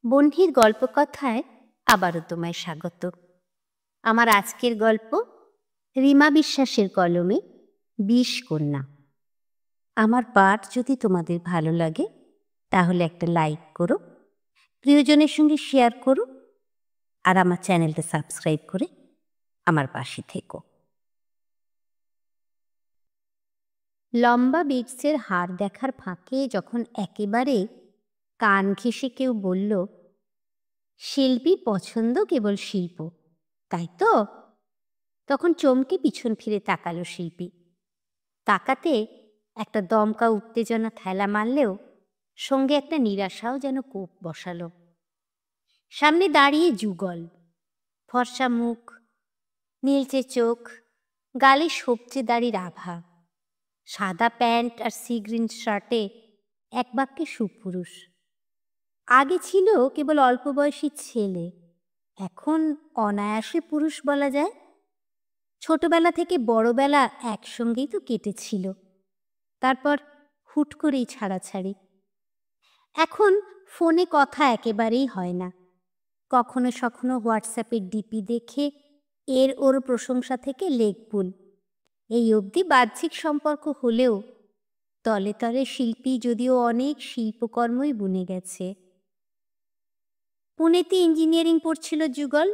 বহ্নির গল্পকথায় আবারও তোমায় স্বাগত। আমার আজকের গল্প রীমা বিশ্বাসের কলমে বিষকন্যা। আমার পাঠ যদি তোমাদের ভালো লাগে তাহলে একটা লাইক করো, প্রিয়জনের সঙ্গে শেয়ার করো, আর আমার চ্যানেলটা সাবস্ক্রাইব করে আমার পাশে থেকো। লম্বা বিটসের হার দেখার ফাঁকে যখন একেবারে কান ঘেঁষে কেউ বলল, শিল্পীর পছন্দ কেবল শিল্প, তাই তো? তখন চমকে পিছন ফিরে তাকালো শিল্পী। তাকাতে একটা দমকা উত্তেজনা ঠেলা মারলেও সঙ্গে একটা নিরাশাও যেন কোপ বসালো। সামনে দাঁড়িয়ে যুগল, ফর্সা মুখ, নীলচে চোখ, গালে সবচে দাড়ির আভা, সাদা প্যান্ট আর সি গ্রিন শার্টে এক বাক্যে সুপুরুষ। আগে ছিল কেবল অল্প বয়সী ছেলে, এখন অনায়াসে পুরুষ বলা যায়। ছোটবেলা থেকে বড়বেলা একসঙ্গেই তো কেটেছিল, তারপর হুট করেই ছাড়াছাড়ি। এখন ফোনে কথা একেবারেই হয় না। কখনো সখনো হোয়াটসঅ্যাপের ডিপি দেখে এর ওর প্রশংসা থেকে লেগপুল, এই অবধি বাহ্যিক সম্পর্ক হলেও তলে তলে শিল্পী যদিও অনেক শিল্পকর্মই বুনে গেছে। পুনেতে ইঞ্জিনিয়ারিং পড়ছিল যুগল,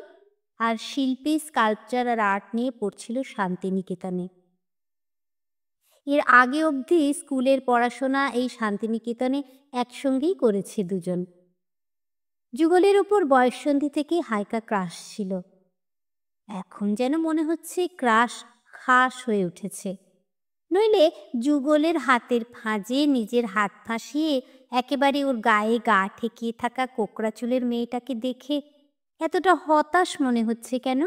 আর শিল্পী স্কাল্পচার আর আর্ট নিয়ে পড়ছিল শান্তিনিকেতনে। এর আগে অবধি স্কুলের পড়াশোনা এই শান্তিনিকেতনে একসঙ্গেই করেছে দুজন। যুগলের ওপর বয়ঃসন্ধি থেকেই হালকা ক্রাশ ছিল। এখন যেন মনে হচ্ছে ক্রাশ খাস হয়ে উঠেছে। নইলে যুগলের হাতের ফাঁজে নিজের হাত ফাঁসিয়ে একেবারে ওর গায়ে গা ঠেকিয়ে থাকা কোকড়া চুলের মেয়েটাকে দেখে এতটা হতাশ মনে হচ্ছে কেন?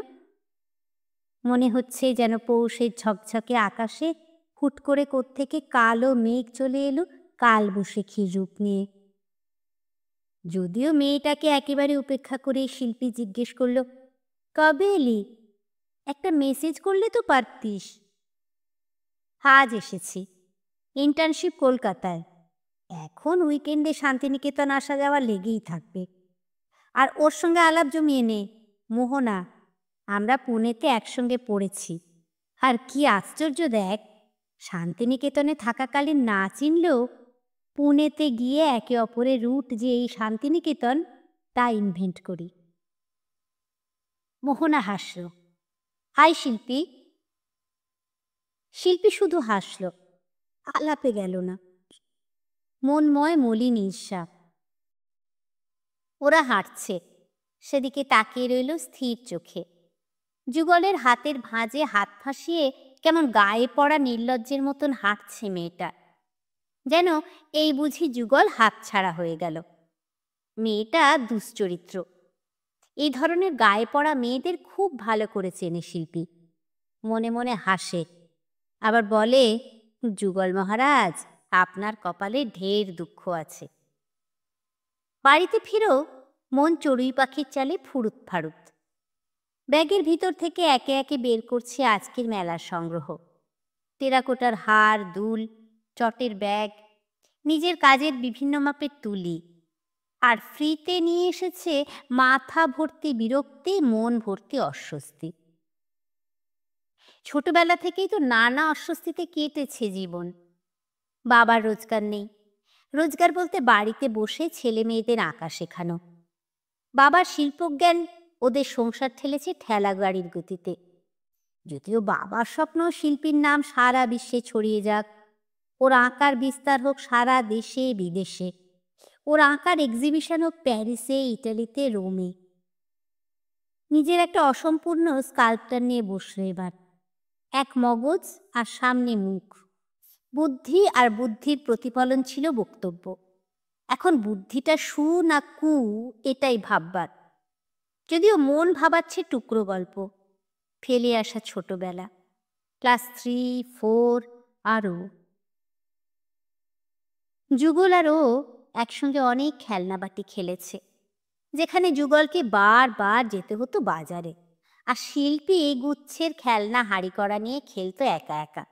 মনে হচ্ছে যেন পৌষের ঝকঝকে আকাশে হুট করে কোত্থেকে কালো মেঘ চলে এলো কালবৈশাখীর রূপ নিয়ে। যদিও মেয়েটাকে একেবারে উপেক্ষা করে শিল্পী জিজ্ঞেস করল, কবে এলি? একটা মেসেজ করলে তো পারতিস। আজ এসেছি, ইন্টার্নশিপ কলকাতায়। এখন উইকেন্ডে শান্তিনিকেতন আসা যাওয়া লেগেই থাকবে। আর ওর সঙ্গে আলাপ জমিয়ে নে, মোহনা। আমরা পুনেতে একসঙ্গে পড়েছি। আর কি আশ্চর্য দেখ, শান্তিনিকেতনে থাকাকালীন না চিনলেও পুনেতে গিয়ে একে অপরের রুট যে এই শান্তিনিকেতন তা ইনভেন্ট করি। মোহনা হাসল। হাই শিল্পী। শিল্পী শুধু হাসল, আলাপে গেল না। মনময় মলিন ঈর্ষা। ওরা হাঁটছে, সেদিকে তাকিয়ে রইল স্থির চোখে। যুগলের হাতের ভাঁজে হাত ফাঁসিয়ে কেমন গায়ে পড়া নির্লজ্জের মতন হাঁটছে মেয়েটা, যেন এই বুঝি যুগল হাতছাড়া হয়ে গেল। মেয়েটা দুশ্চরিত্র। এই ধরনের গায়ে পড়া মেয়েদের খুব ভালো করে চেনে শিল্পী। মনে মনে হাসে, আবার বলে, যুগল মহারাজ, আপনার কপালে ঢের দুঃখ আছে। বাড়িতে ফিরেও মন চড়ুই পাখির চালে ফুরুত ফারুত। ব্যাগের ভিতর থেকে একে একে বের করছে আজকের মেলার সংগ্রহ। টেরাকোটার হার, দুল, চটের ব্যাগ, নিজের কাজের বিভিন্ন মাপের তুলি, আর ফ্রিতে নিয়ে এসেছে মাথা ভর্তি বিরক্তি, মন ভর্তি অস্বস্তি। ছোটবেলা থেকেই তো নানা অস্বস্তিতে কেটেছে জীবন। বাবার রোজগার নেই। রোজগার বলতে বাড়িতে বসে ছেলে মেয়েদের আঁকা শেখানো। বাবার শিল্পজ্ঞান ওদের সংসার ঠেলেছে ঠেলা গাড়ির গতিতে। যদিও বাবার স্বপ্ন শিল্পীর নাম সারা বিশ্বে ছড়িয়ে যাক, ওর আঁকার বিস্তার হোক সারা দেশে বিদেশে, ওর আঁকার এক্সিবিশন হোক প্যারিসে, ইটালিতে, রোমে। নিজের একটা অসম্পূর্ণ স্কাল্পচার নিয়ে বসলো এবার। এক মগজ আর সামনে মুখ। বুদ্ধি আর বুদ্ধির প্রতিফলন ছিল বক্তব্য। এখন বুদ্ধিটা সু না কু এটাই ভাববার। যদিও মন ভাবাচ্ছে টুকরো গল্প, ফেলে আসা ছোটবেলা, ক্লাস 3, 4 আরও। যুগল আর ও একসঙ্গে অনেক খেলনাবাটি খেলেছে, যেখানে যুগলকে বারবার যেতে হতো বাজারে, আর শিল্পী গুচ্ছের খেলনা হাঁড়ি করা নিয়ে খেলতো একা একা।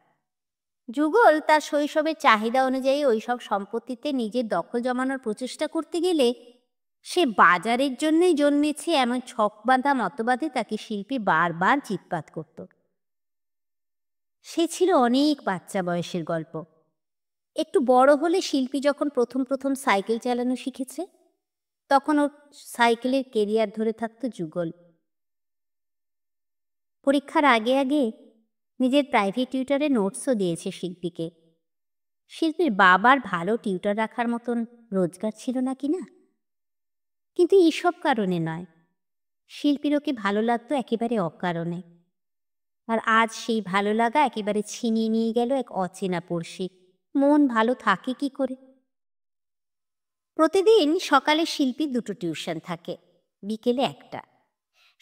যুগল তার শৈশবের চাহিদা অনুযায়ী ওইসব সম্পত্তিতে নিজের দখল জমানোর প্রচেষ্টা করতে গেলে সে বাজারের জন্যই জন্মেছে এমন ছকবাঁধা মতবাদে তাকে শিল্পী বারবার চিৎপাত করত। সে ছিল অনেক বাচ্চা বয়সের গল্প। একটু বড় হলে শিল্পী যখন প্রথম প্রথম সাইকেল চালানো শিখেছে, তখন ওর সাইকেলের কেরিয়ার ধরে থাকতো যুগল। পরীক্ষার আগে আগে নিজের প্রাইভেট টিউটরে নোটসও দিয়েছে শিল্পীকে। শিল্পীর বাবার ভালো টিউটর রাখার মতন রোজগার ছিল না কিনা, কিন্তু এইসব কারণে নয়, শিল্পীর ওকে ভালো লাগতো একেবারে অকারণে। আর আজ সেই ভালো লাগা একেবারে ছিনিয়ে নিয়ে গেল এক অচেনা পড়শি। মন ভালো থাকে কি করে? প্রতিদিন সকালে শিল্পীর দুটো টিউশন থাকে, বিকেলে একটা।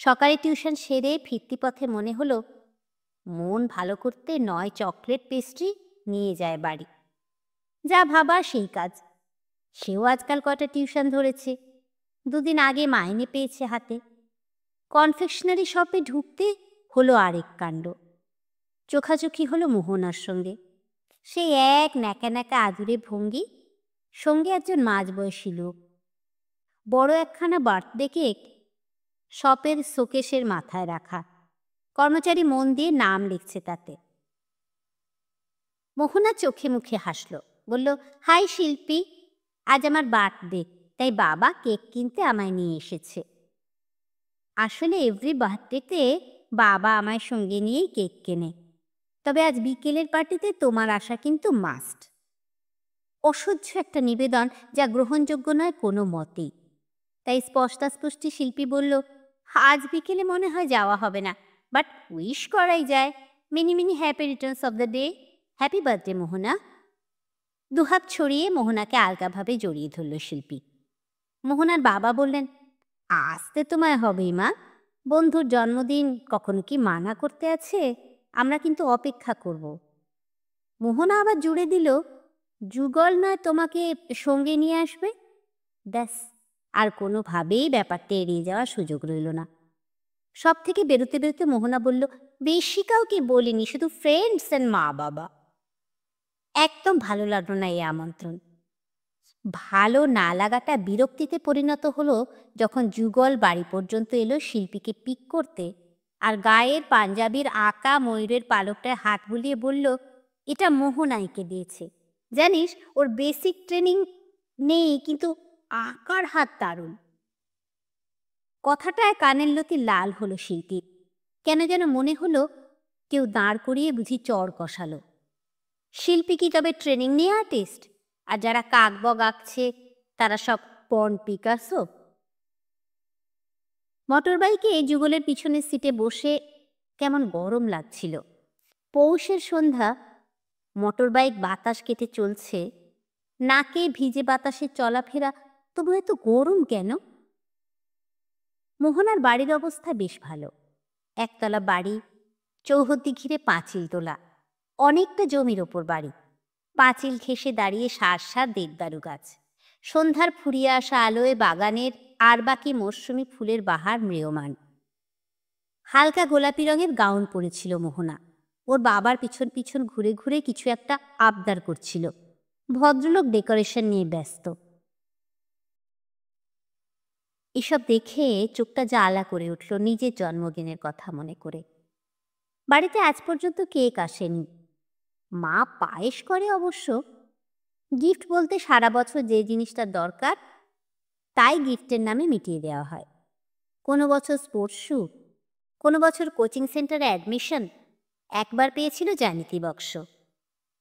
সকালে টিউশন সেরে ফিরতি পথে মনে হলো মন ভালো করতে 9 চকলেট পেস্ট্রি নিয়ে যায় বাড়ি। যা ভাবা সেই কাজ। সেও আজকাল কটা টিউশন ধরেছে, দুদিন আগে মাইনে পেয়েছে হাতে। কনফেকশনারি শপে ঢুকতে হলো আরেক কাণ্ড। চোখাচোখি হলো মোহনার সঙ্গে। সেই এক ন্যাকা ন্যাকা আদুরে ভঙ্গি, সঙ্গে একজন মাঝবয়সী লোক। বড় একখানা বার্থডে কেক শপের শোকেসের মাথায় রাখা। কর্মচারী মন দিয়ে নাম লিখছে তাতে। মোহনা চোখে মুখে হাসল, বলল, হাই শিল্পী, আজ আমার বার্থডে, তাই বাবা কেক কিনতে আমায় নিয়ে এসেছে। আসলে এভরি বার্থডেতে বাবা আমায় সঙ্গে নিয়েই কেক কেনে, তবে আজ বিকেলের পার্টিতে তোমার আসা কিন্তু মাস্ট। অসহ্য একটা নিবেদন, যা গ্রহণযোগ্য নয় কোনো মতেই। তাই স্পষ্টাস্পষ্টি শিল্পী বলল, আজ বিকেলে মনে হয় যাওয়া হবে না, বাট উইশ করাই যায়। Many many happy returns of the day. Happy birthday Mohana. দুহাত ছড়িয়ে মোহনাকে আলগাভাবে জড়িয়ে ধরল শিল্পী। মোহনার বাবা বললেন, আসতে তোমায় হবেই মা, বন্ধুর জন্মদিন কখনো কি মানা করতে আছে? আমরা কিন্তু অপেক্ষা করব। মোহনা আবার জুড়ে দিল, যুগল নয় তোমাকে সঙ্গে নিয়ে আসবে? ব্যাস, আর কোনোভাবেই ব্যাপারটা এড়িয়ে যাওয়ার সুযোগ রইল না। সব থেকে বেরোতে বেরোতে মোহনা বলল, বেশি কাউকে বলিনি, শুধু ফ্রেন্ডস অ্যান্ড মা বাবা। একদম ভালো লাগলো না এই আমন্ত্রণ। ভালো না লাগাটা বিরক্তিতে পরিণত হলো যখন যুগল বাড়ি পর্যন্ত এলো শিল্পীকে পিক করতে, আর গায়ের পাঞ্জাবির আঁকা ময়ূরের পালকটায় হাত বুলিয়ে বলল, এটা মোহনাইকে দিয়েছে। জানিস, ওর বেসিক ট্রেনিং নেই, কিন্তু আঁকার হাত দারুণ। কথাটায় কানের লতি লাল হলো শিল্পীর। কেন যেন মনে হলো কেউ দাঁড় করিয়ে বুঝি চর কষালো। শিল্পী কি তবে ট্রেনিং নিয়ে আর্টিস্ট? আর যারা কাকবগ আঁকছে তারা সব পর্ন পিকাসো? মোটরবাইকে যুগলের পিছনের সিটে বসে কেমন গরম লাগছিল। পৌষের সন্ধ্যা, মোটরবাইক বাতাস কেটে চলছে, নাকে ভিজে বাতাসে চলাফেরা, তবু এত গরম কেন? মোহনার বাড়ির অবস্থা বেশ ভালো। একতলা বাড়ি, চৌহদ্দি ঘিরে পাঁচিল তোলা, অনেকটা জমির ওপর বাড়ি। পাঁচিল ঘেঁষে দাঁড়িয়ে সার সার দেবদারু গাছ। সন্ধ্যার ফুরিয়ে আসা আলোয় বাগানের আর বাকি মরশুমি ফুলের বাহার ম্রিয়মান। হালকা গোলাপি রঙের গাউন পরেছিল মোহনা। ওর বাবার পিছন পিছন ঘুরে ঘুরে কিছু একটা আবদার করছিল। ভদ্রলোক ডেকোরেশন নিয়ে ব্যস্ত। এসব দেখে চোখটা জ্বালা করে উঠল নিজের জন্মদিনের কথা মনে করে। বাড়িতে আজ পর্যন্ত কেক আসেনি। মা পায়েস করে অবশ্য। গিফট বলতে সারা বছর যে জিনিসটার দরকার তাই গিফটের নামে মিটিয়ে দেওয়া হয়। কোনো বছর স্পোর্টস শু, কোনো বছর কোচিং সেন্টারে অ্যাডমিশন, একবার পেয়েছিল জ্যামিতি বক্স,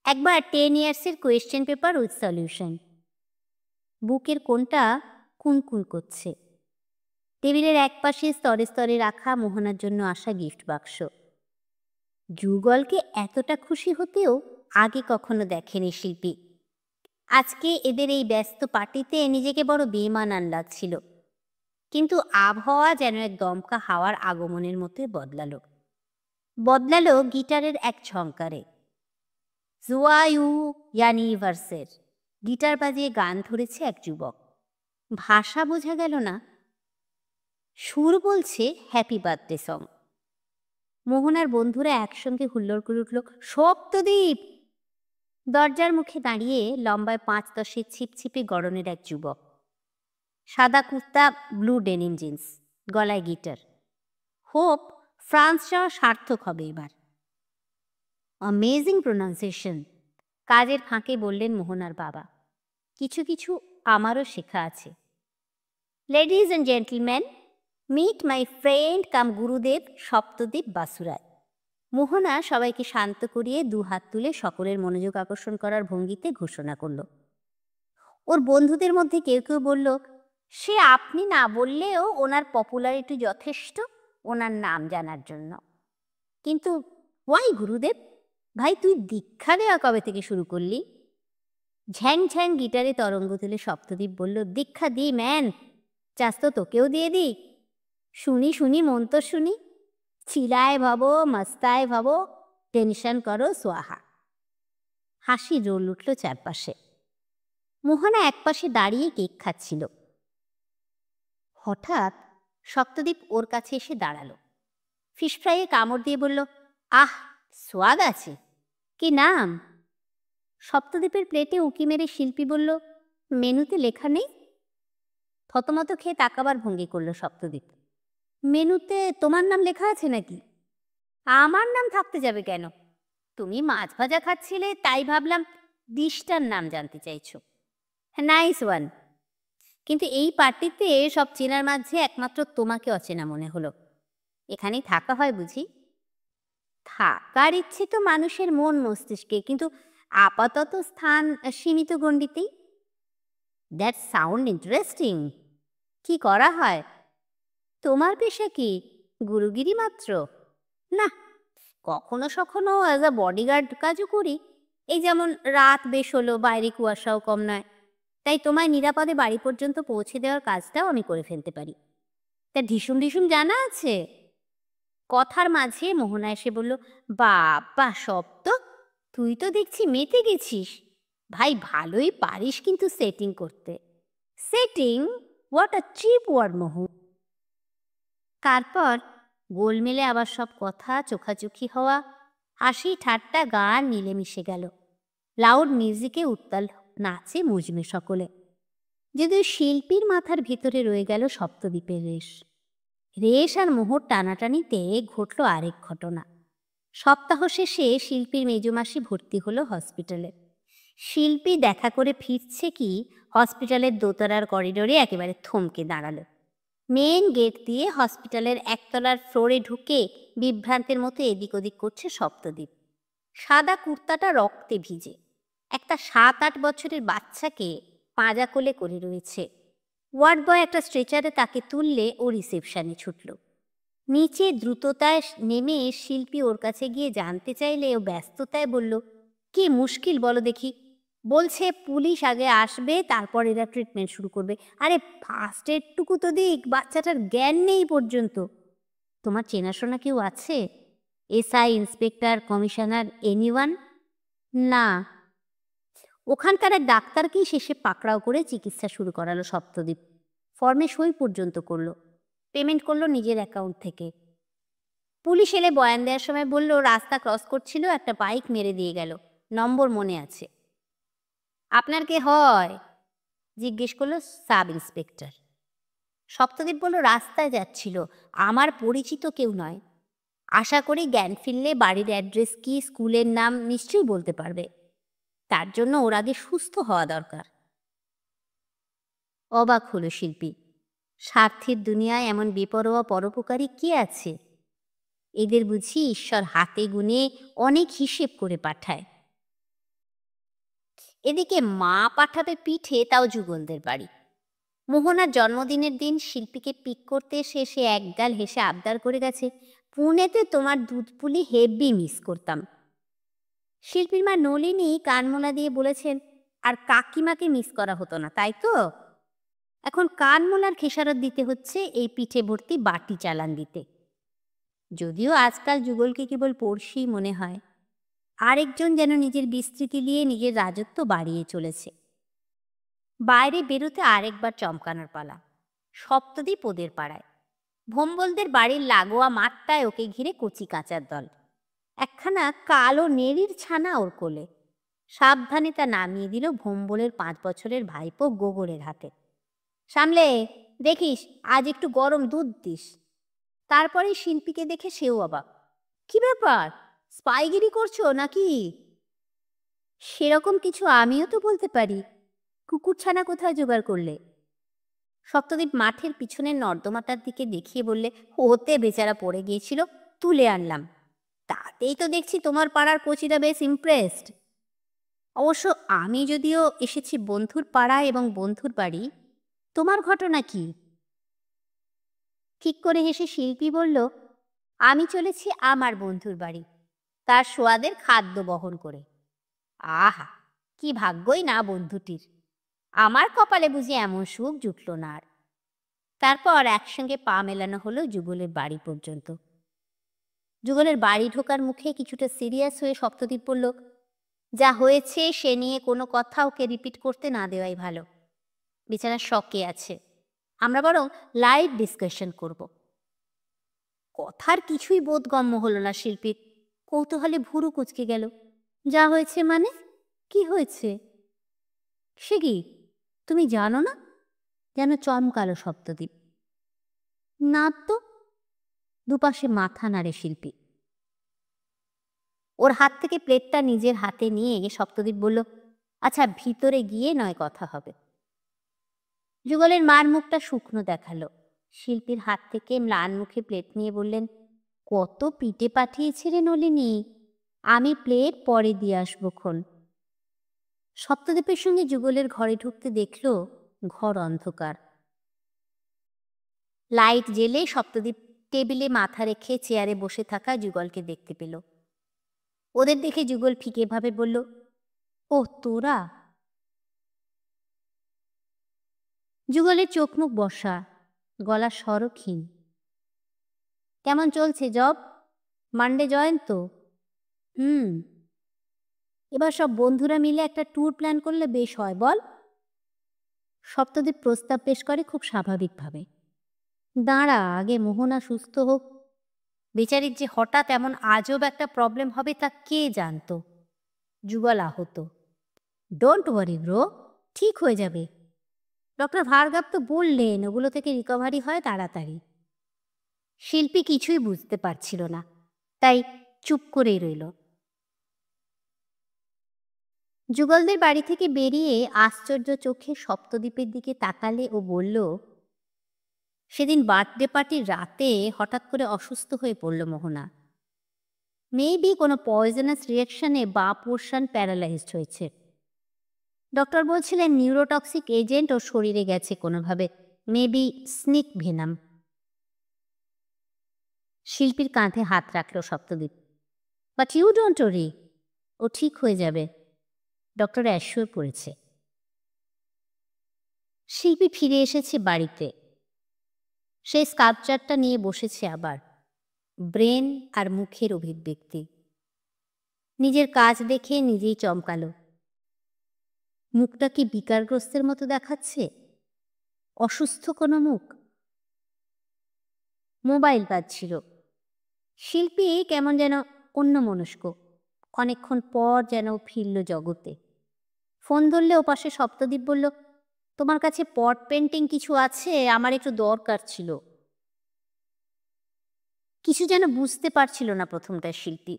একবার 10 ইয়ার্সের কোয়েশ্চেন পেপার উইথ সলিউশন। বুকের কোণটা কুনকুন করছে। টেবিলের একপাশে স্তরে স্তরে রাখা মোহনার জন্য আসা গিফট বাক্স। যুগলকে এতটা খুশি হতেও আগে কখনো দেখেনি শিল্পী। আজকে এদের এই ব্যস্ত পার্টিতে নিজেকে বড় বেমানান লাগছিল। কিন্তু আবহাওয়া যেন এক দমকা হাওয়ার আগমনের মতোই বদলালো গিটারের এক ঝংকারে। জুয়ায়ু ইয়ানিভার্সের গিটার বাজিয়ে গান ধরেছে এক যুবক। ভাষা বোঝা গেল না, সুর বলছে হ্যাপি বার্থডে সং। মোহনার বন্ধুরা একসঙ্গে হুল্লোড় করে উঠল, সপ্তদ্বীপ, দরজার মুখে দাঁড়িয়ে লম্বায় ৫-১০-এর ছিপছিপে গড়নের এক যুবক। সাদা কুর্তা, ব্লু ডেনিম জিন্স, গলায় গিটার। হোপ ফ্রান্স যাওয়া সার্থক হবে এবার। অ্যামেজিং প্রোনাউন্সিয়েশন, কাজের ফাঁকে বললেন মোহনার বাবা। কিছু কিছু আমারও শেখা আছে। Ladies and gentleman, meet my friend cum Gurudev Saptadweep বাসুরায়। মোহনা সবাইকে শান্ত করিয়ে দুহাত তুলে সকলের মনোযোগ আকর্ষণ করার ভঙ্গিতে ঘোষণা করল। ওর বন্ধুদের মধ্যে কেউ কেউ বলল, সে আপনি না বললেও ওনার পপুলারিটি যথেষ্ট ওনার নাম জানার জন্য। কিন্তু ওয়াই গুরুদেব? ভাই, তুই দীক্ষা দেওয়া কবে থেকে শুরু করলি? ঝ্যাং ঝ্যাং গিটারে তরঙ্গ তুলে সপ্তদ্বীপ বলল, দীক্ষা দি ম্যান, চাস তো তোকেও দিয়ে দি। শুনি শুনি মন তো শুনি। চিলায় ভাবো, মস্তায় ভাবো, টেনশন করো সোয়াহা। হাসি রোল উঠল চারপাশে। মোহনা একপাশে দাঁড়িয়ে কেক খাচ্ছিল। হঠাৎ সপ্তদ্বীপ ওর কাছে এসে দাঁড়ালো। ফিশ ফ্রাইয়ে কামড় দিয়ে বলল, আহ, সোয়াদ আছে। কি নাম? সপ্তদ্বীপের প্লেটে উঁকি মেরে শিল্পী বলল, মেনুতে লেখা নেই। থতমত খেয়ে তাকাবার ভঙ্গি করল সপ্তদ্বীপ। মেনুতে তোমার নাম লেখা আছে নাকি? আমার নাম থাকতে যাবে কেন? তুমি মাছ ভাজা খাচ্ছিলে, তাই ভাবলাম ডিশটার নাম জানতে চাইছো। Nice one. কিন্তু এই পার্টিতে সব চেনার মাঝে একমাত্র তোমাকে অচেনা মনে হলো। এখানেই থাকা হয় বুঝি? থাকার ইচ্ছে তো মানুষের মন মস্তিষ্কে, কিন্তু আপাতত স্থান সীমিত গণ্ডিতেই। That sound interesting. কি করা হয়? তোমার পেশা কি? গুরুগিরি মাত্র? না, কখনো সখনো অ্যাজ আ বডিগার্ড কাজও করি। এই যেমন রাত বেশ হলো, বাইরে কুয়াশাও কম নয়, তাই তোমায় নিরাপদে বাড়ি পর্যন্ত পৌঁছে দেওয়ার কাজটাও আমি করে ফেলতে পারি। তা ঢিসুম ঢিসুম জানা আছে? কথার মাঝে মোহনা এসে বলল, বাবা সপ্ত, তুই তো দেখছি মেতে গেছিস। ভাই, ভালোই পারিস কিন্তু সেটিং করতে। Setting? What a cheap word Mohu. তারপর গোলমেলে আবার সব কথা, চোখাচোখি হওয়া, হাসি ঠাট্টা, গান মিলেমিশে গেল। লাউড মিউজিকে উত্তাল নাচে মজমে সকলে। যদিও শিল্পীর মাথার ভিতরে রয়ে গেল সপ্তদ্বীপের রেশ। রেশ আর মোহর টানাটানিতে ঘটল আরেক ঘটনা। সপ্তাহ শেষে শিল্পীর মেজমাসি ভর্তি হলো হসপিটালে। শিল্পী দেখা করে ফিরছে কি হসপিটালের দোতলার করিডোরে একেবারে থমকে দাঁড়ালো। মেন গেট দিয়ে হসপিটালের একতলার ফ্লোরে ঢুকে বিভ্রান্তের মতো এদিক ওদিক করছে সপ্তদ্বীপ। সাদা কুর্তাটা রক্তে ভিজে। একটা 7-8 বছরের বাচ্চাকে পাঁজা কোলে করে রয়েছে। ওয়ার্ড বয় একটা স্ট্রেচারে তাকে তুললে ও রিসেপশনে ছুটল। নিচে দ্রুততায় নেমে শিল্পী ওর কাছে গিয়ে জানতে চাইলে ও ব্যস্ততায় বলল, কি মুশকিল বলো দেখি? বলছে পুলিশ আগে আসবে, তারপর এরা ট্রিটমেন্ট শুরু করবে। আরে ফার্স্ট এডটুকু তো দিক, বাচ্চাটার জ্ঞান নেই পর্যন্ত। তোমার চেনাশোনা কেউ আছে? SI, inspector, commissioner, anyone? না। ওখানকার এক ডাক্তারকেই শেষে পাকড়াও করে চিকিৎসা শুরু করালো সপ্তদ্বীপ। ফর্মে সই পর্যন্ত করলো। পেমেন্ট করলো নিজের অ্যাকাউন্ট থেকে। পুলিশ এলে বয়ান দেওয়ার সময় বলল, রাস্তা ক্রস করছিল, একটা বাইক মেরে দিয়ে গেল, নম্বর মনে আছে। আপনার কে হয়? জিজ্ঞেস করলো সাব ইন্সপেক্টর। সপ্তদ্বীপ বলল, রাস্তায় যাচ্ছিল, আমার পরিচিত কেউ নয়। আশা করি জ্ঞান ফিরলে বাড়ির অ্যাড্রেস কি, স্কুলের নাম নিশ্চয়ই বলতে পারবে। তার জন্য ওর আগে সুস্থ হওয়া দরকার। অবাক হলো শিল্পী। স্বার্থের দুনিয়ায় এমন বেপরোয়া পরোপকারী কে আছে? এদের বুঝি ঈশ্বর হাতে গুনে অনেক হিসেব করে পাঠায়। এদিকে মা পাঠাবে পিঠে, তাও যুগলদের বাড়ি। মোহনার জন্মদিনের দিন শিল্পীকে পিক করতে এসে সে একগাল হেসে আবদার করে গেছে, পুনেতে তোমার দুধ পুলি হেভি মিস করতাম। শিল্পীর মা নলিনী কানমোলা দিয়ে বলেছেন, আর কাকিমাকে মিস করা হতো না, তাই তো? এখন কানমোলার খেসারত দিতে হচ্ছে এই পিঠে ভর্তি বাটি চালান দিতে। যদিও আজকাল যুগলকে কেবল পড়শি মনে হয়, আরেকজন যেন নিজের বিস্তৃতি নিয়ে নিজের রাজত্ব বাড়িয়ে চলেছে। বাইরে বেরোতে আরেকবার চমকানোর পালা। সপ্তদ্বীপ ওদের পাড়ায়। ভোম্বলদের বাড়ির লাগোয়া মাঠটায় ওকে ঘিরে কচি কাঁচার দল। একখানা কালো নেড়ির ছানা ওর কোলে। সাবধানে তা নামিয়ে দিল ভোম্বলের 5 বছরের ভাইপো গোগলের হাতে। সামলে, দেখিস আজ একটু গরম দুধ দিস। তারপরে শিল্পীকে দেখে সেও অবাক। কি ব্যাপার, স্পাইগিরি করছো নাকি? সেরকম কিছু আমিও তো বলতে পারি। কুকুরছানা কোথায় জোগাড় করলে? সপ্তদীপ মাঠের পিছনের নর্দমাটার দিকে দেখিয়ে বললে, ওতে বেচারা পড়ে গিয়েছিল, তুলে আনলাম। তাতেই তো দেখছি তোমার পাড়ার কচিরা বেশ ইমপ্রেসড। অবশ্য আমি যদিও এসেছি বন্ধুর পাড়ায় এবং বন্ধুর বাড়ি, তোমার ঘটনা কি? ঠিক করে হেসে শিল্পী বলল, আমি চলেছি আমার বন্ধুর বাড়ি, তার সোয়াদের খাদ্য বহন করে। আহা, কি ভাগ্যই না বন্ধুটির! আমার কপালে বুঝি এমন সুখ জুটল না আর। তারপর একসঙ্গে পা মেলানো হলো যুগলের বাড়ি পর্যন্ত। যুগলের বাড়ি ঢোকার মুখে কিছুটা সিরিয়াস হয়ে সপ্তদীপ বলল, যা হয়েছে সে নিয়ে কোনো কথা ওকে রিপিট করতে না দেওয়াই ভালো। বেচারা শকে আছে। আমরা বরং লাইট ডিসকাশন করব। কথার কিছুই বোধগম্য হলো না শিল্পীর। কৌতূহলে ভুরু কুঁচকে গেল। যা হয়েছে মানে? কি হয়েছে? সে কি, তুমি জানো না? যেন চমকালো সপ্তদীপ। না তো। দুপাশে মাথা নাড়ে শিল্পী। ওর হাত থেকে প্লেটটা নিজের হাতে নিয়ে সপ্তদীপ বলল, আচ্ছা ভিতরে গিয়ে নয় কথা হবে। যুগলের মার মুখটা শুকনো দেখালো। শিল্পীর হাত থেকে ম্লান মুখে প্লেট নিয়ে বললেন, কত পিঠে পাঠিয়েছে রে নলিনী, আমি প্লেট পরে দিয়ে আসবো খন। সপ্তদীপের সঙ্গে যুগলের ঘরে ঢুকতে দেখল ঘর অন্ধকার। লাইট জ্বেলে সপ্তদীপ টেবিলে মাথা রেখে চেয়ারে বসে থাকা যুগলকে দেখতে পেল। ওদের দেখে যুগল ফিকেভাবে বলল, ও তোরা? যুগলের চোখ মুখ বসা, গলা সরক্ষীণ। কেমন চলছে জব? মানডে জয়েন তো? এবার সব বন্ধুরা মিলে একটা ট্যুর প্ল্যান করলে বেশ হয়, বল? সপ্তদীপ প্রস্তাব পেশ করে খুব স্বাভাবিকভাবে। দাঁড়া, আগে মোহনা সুস্থ হোক। বেচারির যে হঠাৎ এমন আজব একটা প্রবলেম হবে তা কে জানতো? যুগল আহত। ডোন্ট ওয়ারি ব্রো, ঠিক হয়ে যাবে। ডক্টর ভার্গব তো বললেন ওগুলো থেকে রিকভারি হয় তাড়াতাড়ি। শিল্পী কিছুই বুঝতে পারছিল না, তাই চুপ করেই রইল। যুগলদের বাড়ি থেকে বেরিয়ে আশ্চর্য চোখে সপ্তদীপের দিকে তাকালে ও বলল, সেদিন বার্থডে পার্টির রাতে হঠাৎ করে অসুস্থ হয়ে পড়ল মোহনা। মেবি কোনো পয়জনাস রিয়াকশনে বা পোর্শন প্যারালাইজড হয়েছে। ডক্টর বলছিলেন নিউরোটক্সিক এজেন্ট ওর শরীরে গেছে কোনোভাবে, মেবি স্নিক ভেনাম। শিল্পীর কাঁধে হাত রাখল সপ্তদীপ। বাট ইউ ডোন্ট ওরি, ও ঠিক হয়ে যাবে। ডক্টর অ্যাসিওর করেছে। শিল্পী ফিরে এসেছে বাড়িতে। সেই স্কাল্পচারটা নিয়ে বসেছে আবার, ব্রেন আর মুখের অভিব্যক্তি। নিজের কাজ দেখে নিজেই চমকালো। মুখটা কি বিকারগ্রস্তের মতো দেখাচ্ছে? অসুস্থ কোনো মুখ? মোবাইল বাজছিল। শিল্পী কেমন যেন অন্যমনস্ক। অনেকক্ষণ পর যেন ফিরল জগতে। ফোন ধরলে ওপাশে সপ্তদীপ বলল, তোমার কাছে পট পেন্টিং কিছু আছে? আমার একটু দরকার ছিল। কিছু যেন বুঝতে পারছিল না প্রথমটার শিল্পী।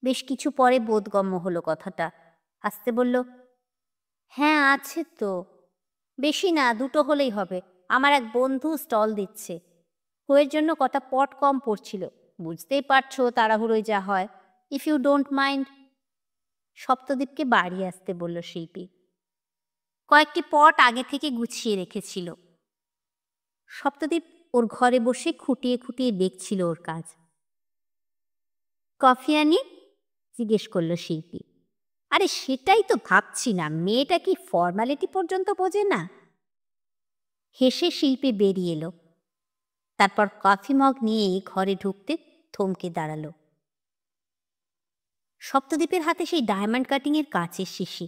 বেশ কিছু পরে বোধগম্য হলো কথাটা। আস্তে বলল, হ্যাঁ আছে তো, বেশি না, 2টো হলেই হবে। আমার এক বন্ধু স্টল দিচ্ছে। বইয়ের জন্য কটা পট কম পড়ছিল। বুঝতেই পারছো তাড়াহুড়োয় যা হয়। If you don't mind. সপ্তদীপকে বাড়ি আসতে বলল শিল্পী। কয়েকটি পট আগে থেকে গুছিয়ে রেখেছিল। সপ্তদীপ ওর ঘরে বসে খুঁটিয়ে খুঁটিয়ে দেখছিল ওর কাজ। কফি আনি? জিজ্ঞেস করল শিল্পী। আরে সেটাই তো ভাবছি না, মেয়েটা কি ফর্মালিটি পর্যন্ত বোঝে না? হেসে শিল্পী বেরিয়ে এলো। তারপর কফি মগ নিয়ে ঘরে ঢুকতে থমকে দাঁড়ালো। সপ্তদীপের হাতে সেই ডায়মন্ড কাটিংয়ের কাচের শিশি।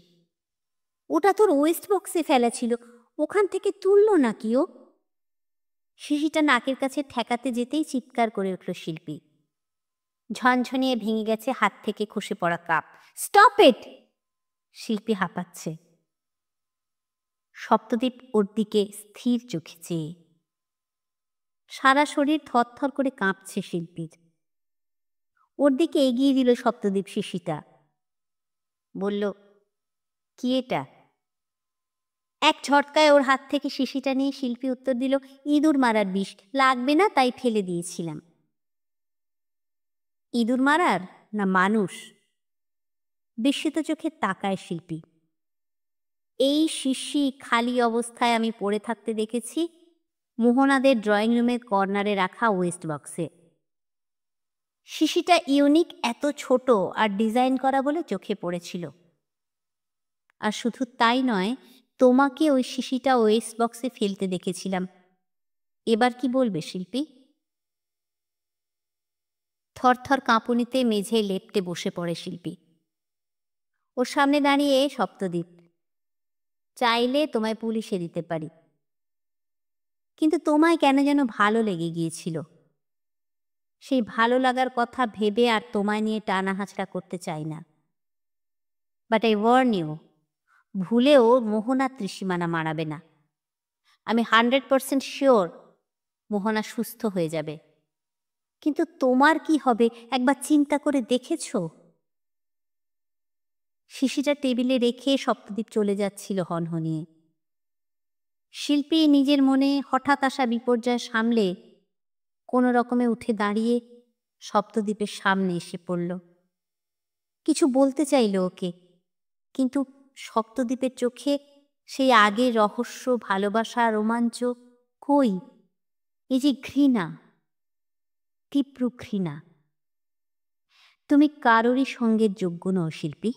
ওটা তোর ওয়েস্ট বক্সে ফেলা ছিল, ওখান থেকে তুললো নাকি ও? শিশিটা নাকের কাছে ঠেকাতে যেতেই চিৎকার করে উঠল শিল্পী। ঝনঝনিয়ে ভেঙে গেছে হাত থেকে খসে পড়া কাপ। Stop it! শিল্পী হাঁপাচ্ছে। সপ্তদ্বীপ ওর দিকে স্থির চোখে চেয়ে। সারা শরীর থরথর করে কাঁপছে শিল্পীর। ওর দিকে এগিয়ে দিল সপ্তদ্বীপ শিশিটা। বলল, কি এটা? এক ঝটকায় ওর হাত থেকে শিশিটা নিয়ে শিল্পী উত্তর দিল, ইঁদুর মারার বিষ, লাগবে না তাই ফেলে দিয়েছিলাম। ইঁদুর মারার না মানুষ? বিস্মিত চোখে তাকায় শিল্পী। এই শিশি খালি অবস্থায় আমি পড়ে থাকতে দেখেছি মোহনাদের ড্রয়িং রুমের কর্নারে রাখা ওয়েস্ট বক্সে। শিশিটা ইউনিক, এত ছোট আর ডিজাইন করা বলে চোখে পড়েছিল। আর শুধু তাই নয়, তোমাকে ওই শিশিটা ওয়েস্ট বক্সে ফেলতে দেখেছিলাম। এবার কি বলবে শিল্পী? থরথর কাঁপুনিতে মেঝে লেপ্টে বসে পড়ে শিল্পী। ওর সামনে দাঁড়িয়ে সপ্তদ্বীপ। চাইলে তোমায় পুলিশে দিতে পারি, কিন্তু তোমায় কেন যেন ভালো লেগে গিয়েছিল। সেই ভালো লাগার কথা ভেবে আর তোমায় নিয়ে টানা হাঁচড়া করতে চাই না। বাট আই ওয়ার্ন ইউ, ভুলেও মোহনা ত্রিসীমানা মারাবে না। আমি 100% শিওর মোহনা সুস্থ হয়ে যাবে। কিন্তু তোমার কি হবে একবার চিন্তা করে দেখেছ? শিশিটা টেবিলে রেখে সপ্তদ্বীপ চলে যাচ্ছিল হনহনিয়ে। শিল্পী নিজের মনে হঠাৎ আসা বিপর্যয় সামলে কোনো রকমে উঠে দাঁড়িয়ে সপ্তদ্বীপের সামনে এসে পড়ল। কিছু বলতে চাইল ওকে, কিন্তু সপ্তদ্বীপের চোখে সেই আগের রহস্য, ভালোবাসা, রোমাঞ্চ কই? এই যে ঘৃণা, তীব্র ঘৃণা। তুমি কারোরই সঙ্গের যোগ্য নও শিল্পী,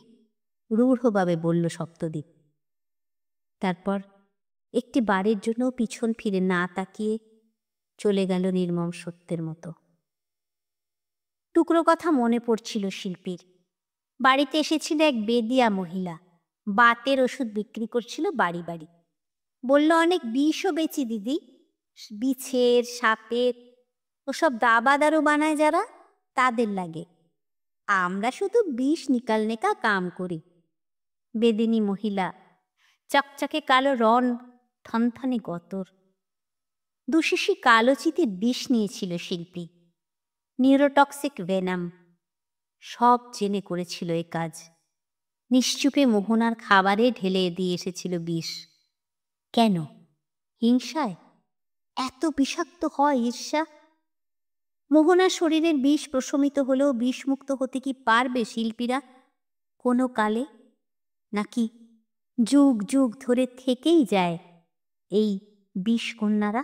রূঢ়ভাবে বলল সপ্তদ্বীপ। তারপর একটি বারের জন্য পিছন ফিরে না তাকিয়ে চলে গেল নির্মম সত্যের মতো। টুকরো কথা মনে পড়ছিল শিল্পীর। বাড়িতে এসেছিল এক বেদিয়া মহিলা, বাতের ওষুধ বিক্রি করছিল বাড়ি বাড়ি। বলল, অনেক বিষও বেচি দিদি, বিছের, সাপের, ওসব দাবা দারু বানায় যারা, তাদের লাগে। আমরা শুধু বিষ নিকালনে কা কাম করি। বেদিনী মহিলা, চকচকে কালো রন, থনথনে গতর। দুশিশি কালো চিতের বিষ নিয়েছিল শিল্পী, নিউরোটক্সিক ভেনাম। সব জেনে করেছিল এ কাজ। নিশ্চুপে মোহনার খাবারে ঢেলে দিয়ে এসেছিল বিষ। কেন? হিংসায়? এত বিষাক্ত হয় ঈর্ষা? মোহনার শরীরের বিষ প্রশমিত হলেও বিষমুক্ত হতে কি পারবে শিল্পীরা কোনো কালে? নাকি যুগ যুগ ধরে থেকেই যায় এই বিষকন্যারা?